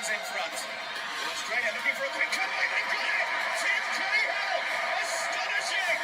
Netherlands in front. Australia looking for a quick comeback. They've got it. Tim Cahill, astonishing.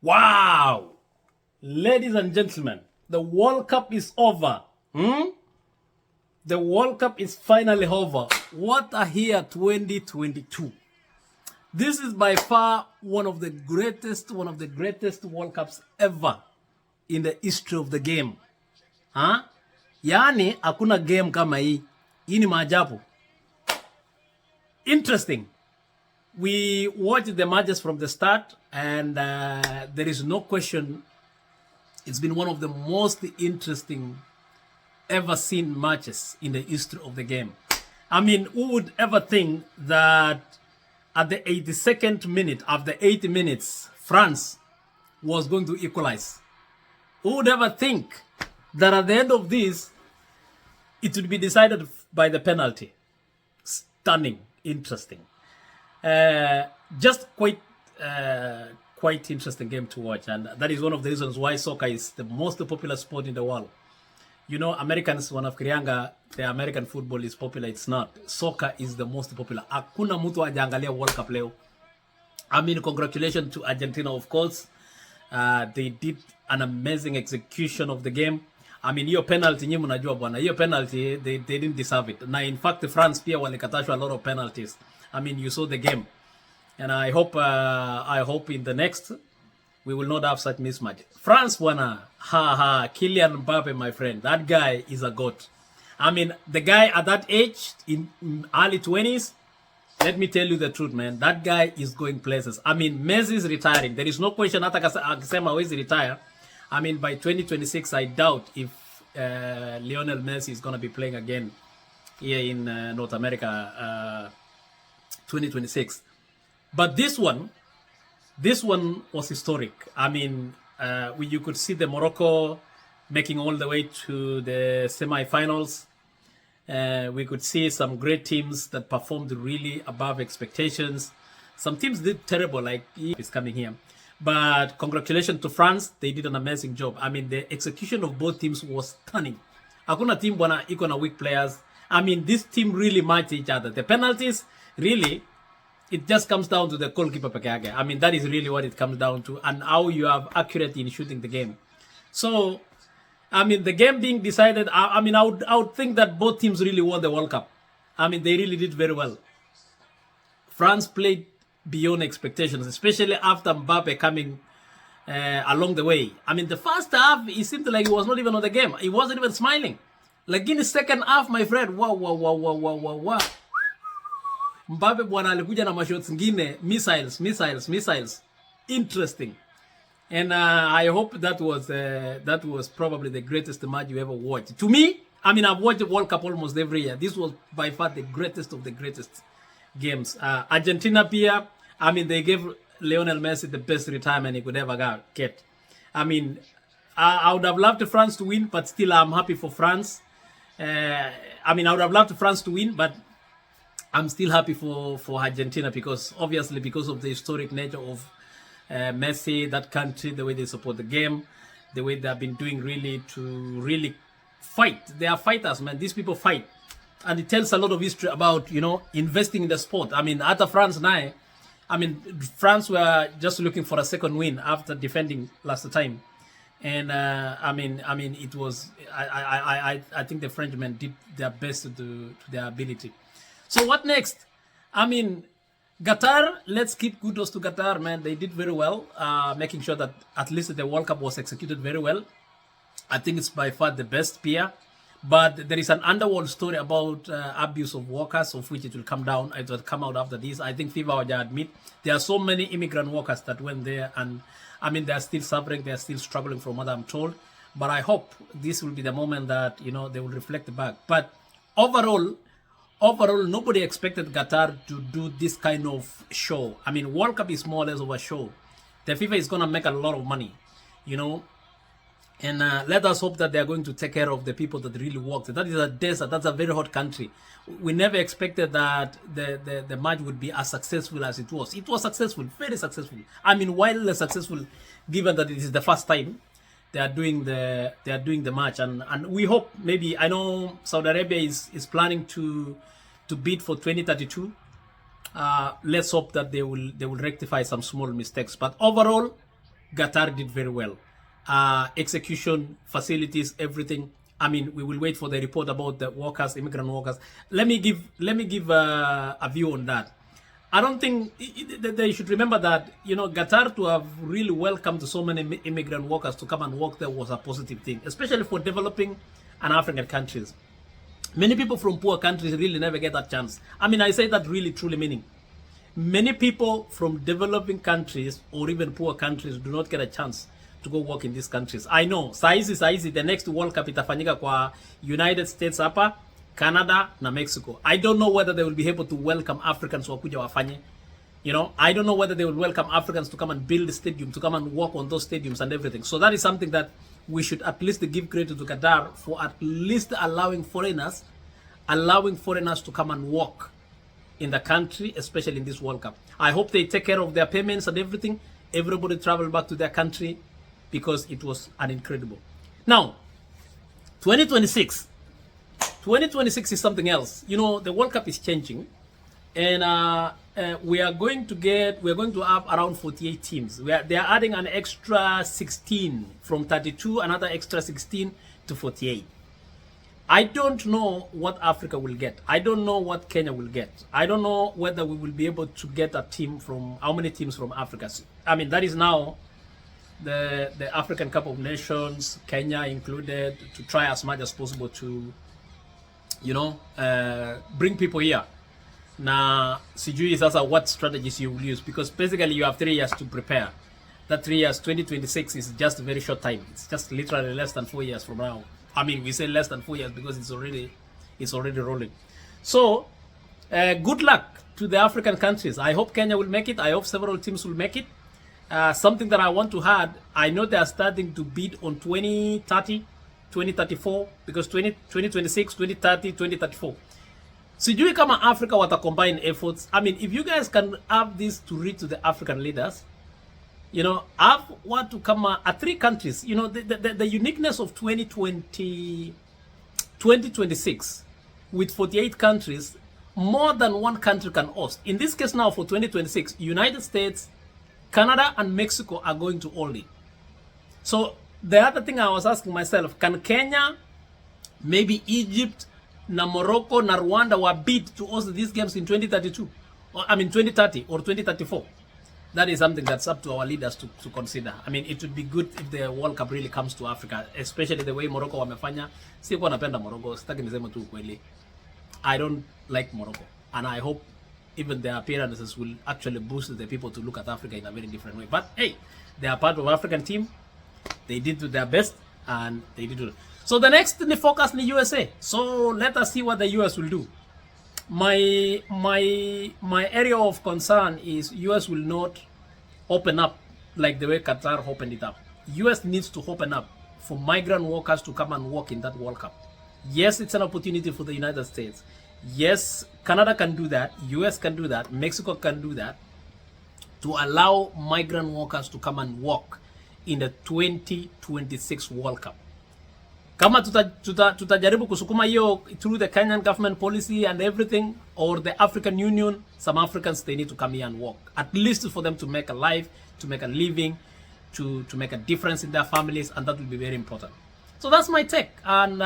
Wow! Ladies and gentlemen, the World Cup is over. The World Cup is finally over. What a year 2022. This is by far one of the greatest World Cups ever in the history of the game. Yani, hakuna game kama hii. Hii ni maajabu. Interesting. We watched the matches from the start, and there is no question it's been one of the most interesting ever seen matches in the history of the game. I mean, who would ever think that at the 82nd minute, after 80 minutes, France was going to equalize? Who would ever think that at the end of this, it would be decided by the penalty? Stunning, interesting. Just quite interesting game to watch, and that is one of the reasons why soccer is the most popular sport in the world. You know, Americans wanafikirianga the American football is popular. It's not. Soccer is the most popular. Hakuna mtu hajaangalia World Cup leo. I mean, congratulations to Argentina, of course. They did an amazing execution of the game. I mean, hiyo penalty nyinyi mnajua bwana. Hiyo penalty they didn't deserve it. Na in fact France pia walikatashwa a lot of penalties. I mean, you saw the game. And I hope in the next we will not have such mismatch. France bwana, Kylian Mbappe, my friend. That guy is a goat. I mean, the guy at that age in early 20s, let me tell you the truth, man. That guy is going places. I mean, Messi is retiring. There is no question hata akisema hawezi retire. I mean, by 2026, I doubt if Lionel Messi is going to be playing again here in North America 2026. But this one was historic. I mean, you could see the Morocco making all the way to the semi-finals. We could see some great teams that performed really above expectations. Some teams did terrible, like is coming here. But congratulations to France. They did an amazing job. I mean, the execution of both teams was stunning. Hakuna team bwana iko na weak players. I mean, this team really matched each other. The penalties, really, it just comes down to the goalkeeper peke yake. I mean, that is really what it comes down to, and how you have accuracy in shooting the game. So, I mean, the game being decided, I would think that both teams really won the World Cup. I mean, they really did very well. France played beyond expectations, especially after Mbappe coming along the way. I mean, the first half, it seemed like he was not even on the game. He wasn't even smiling. Like in the second half, my friend, wow. Mbappe bwana alikuja na mashots ngine, missiles. Interesting. And I hope that was probably the greatest match you ever watched. To me, I mean, I've watched the World Cup almost every year. This was by far the greatest of the greatest games. Argentina pia, I mean, they gave Lionel Messi the best retirement he could ever get. I mean, I would have loved France to win, but still I'm happy for France. I would have loved France to win, but I'm still happy for Argentina because obviously because of the historic nature of Messi, that country, the way they support the game, the way they have been doing really fight. They are fighters, man. These people fight. And it tells a lot of history about, you know, investing in the sport. I mean, after France now, I mean, France were just looking for a second win after defending last time. And it was, I think the Frenchmen did their best to their ability. So what next? I mean, Qatar, let's give kudos to Qatar, man. They did very well, making sure that at least the World Cup was executed very well. I think it's by far the best peer. But there is an underworld story about abuse of workers, of which it will come out after this. I think FIFA will admit there are so many immigrant workers that went there, and I mean, they are still suffering, they are still struggling from what I'm told. But I hope this will be the moment that, you know, they will reflect back. But overall, nobody expected Qatar to do this kind of show. I mean, World Cup is more or less of a show. The FIFA is going to make a lot of money, you know. And let us hope that they are going to take care of the people that really work. That is a desert. That's a very hot country. We never expected that the match would be as successful as it was. It was successful, very successful. I mean, wildly successful, given that it is the first time they are doing the match. And we hope, maybe, I know Saudi Arabia is planning to bid for 2032. Let's hope that they will rectify some small mistakes. But overall, Qatar did very well. Execution, facilities, everything. I mean, we will wait for the report about the workers, immigrant workers. Let me give a view on that. I don't think they should remember that, you know, Qatar to have really welcomed so many immigrant workers to come and work there was a positive thing, especially for developing and African countries. Many people from poor countries really never get that chance. I mean, I say that really truly meaning. Many people from developing countries or even poor countries do not get a chance to go work in these countries. I know, saizi the next World Cup itafanyika kwa United States hapa, Canada na Mexico. I don't know whether they will be able to welcome Africans wakuja wafanye. You know, I don't know whether they will welcome Africans to come and build a stadium, to come and work on those stadiums and everything. So that is something that we should at least give credit to Qatar for at least allowing foreigners to come and work in the country, especially in this World Cup. I hope they take care of their payments and everything. Everybody travel back to their country because it was an incredible. Now, 2026 is something else. You know, the World Cup is changing, and we are going to have around 48 teams. They are adding an extra 16 from 32, another extra 16 to 48. I don't know what Africa will get. I don't know what Kenya will get. I don't know whether we will be able to get a team from, how many teams from Africa. I mean, that is now the African Cup of Nations, Kenya included, to try as much as possible to, you know, bring people here. Now, sijui sasa what strategies you will use, because basically you have 3 years to prepare. That 3 years, 2026 is just a very short time. It's just literally less than 4 years from now. I mean, we say less than 4 years because it's already rolling. So, good luck to the African countries. I hope Kenya will make it. I hope several teams will make it. Something that I want to add, I know they are starting to bid on 2030, 2034, because 2026, 2030, 2034. Sijui kama Africa wata combine efforts. I mean, if you guys can have this to reach to the African leaders, you know, I want to come at 3 countries. You know, the uniqueness of 2026 with 48 countries, more than 1 country can host. In this case now for 2026, United States, Canada and Mexico are going to hold it. So the other thing I was asking myself, can Kenya, maybe Egypt, na Morocco, na Rwanda were bid to host these games in 2032? Or, I mean 2030 or 2034? That is something that's up to our leaders to consider. I mean, it would be good if the World Cup really comes to Africa, especially the way Morocco wamefanya. Sikuwa napenda Morocco, sitaki niseme tu kweli. I don't like Morocco, and I hope even their appearances will actually boost the people to look at Africa in a very different way. But hey, they are part of African team. They did their best, and they did it. So the next focus in the USA. So let us see what the US will do. My area of concern is US will not open up like the way Qatar opened it up. US needs to open up for migrant workers to come and work in that World Cup. Yes, it's an opportunity for the United States. Yes, Canada can do that. US can do that. Mexico can do that, to allow migrant workers to come and work in the 2026 World Cup. Kama tutajaribu kusukuma hiyo through the Kenyan government policy and everything, or the African Union, some Africans, they need to come here and work. At least for them to make a life, to make a living, to make a difference in their families, and that will be very important. So that's my take. And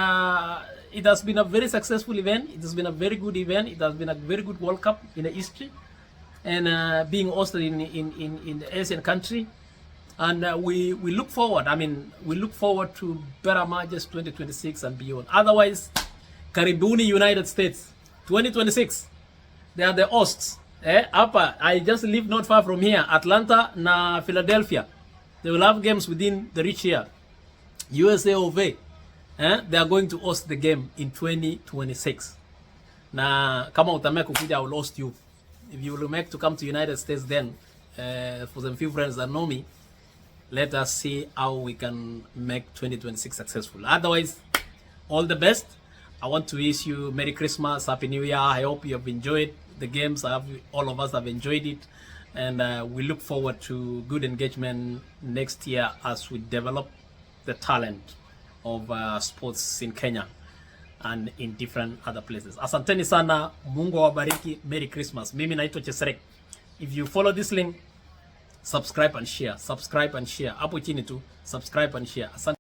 it has been a very successful event. It has been a very good event. It has been a very good World Cup in the history. And being hosted in the Asian country. And we look forward. I mean, we look forward to better matches 2026 and beyond. Otherwise, Karibuni United States 2026. They are the hosts. I just live not far from here. Atlanta na Philadelphia. They will have games within the reach here. USA of A. They are going to host the game in 2026. Na kama utameka kukuja, I will host you. If you will make to come to United States, then for some few friends that know me, Let us see how we can make 2026 successful. Otherwise, all the best. I want to wish you Merry Christmas, Happy New Year. I hope you have enjoyed the games. All of us have enjoyed it. And we look forward to good engagement next year as we develop the talent of sports in Kenya and in different other places. Asanteni sana, Mungu awabariki. Merry Christmas. Mimi naitwa Cheserek. If you follow this link, subscribe and share. Subscribe and share. Hapo chini tu, subscribe and share. Asante.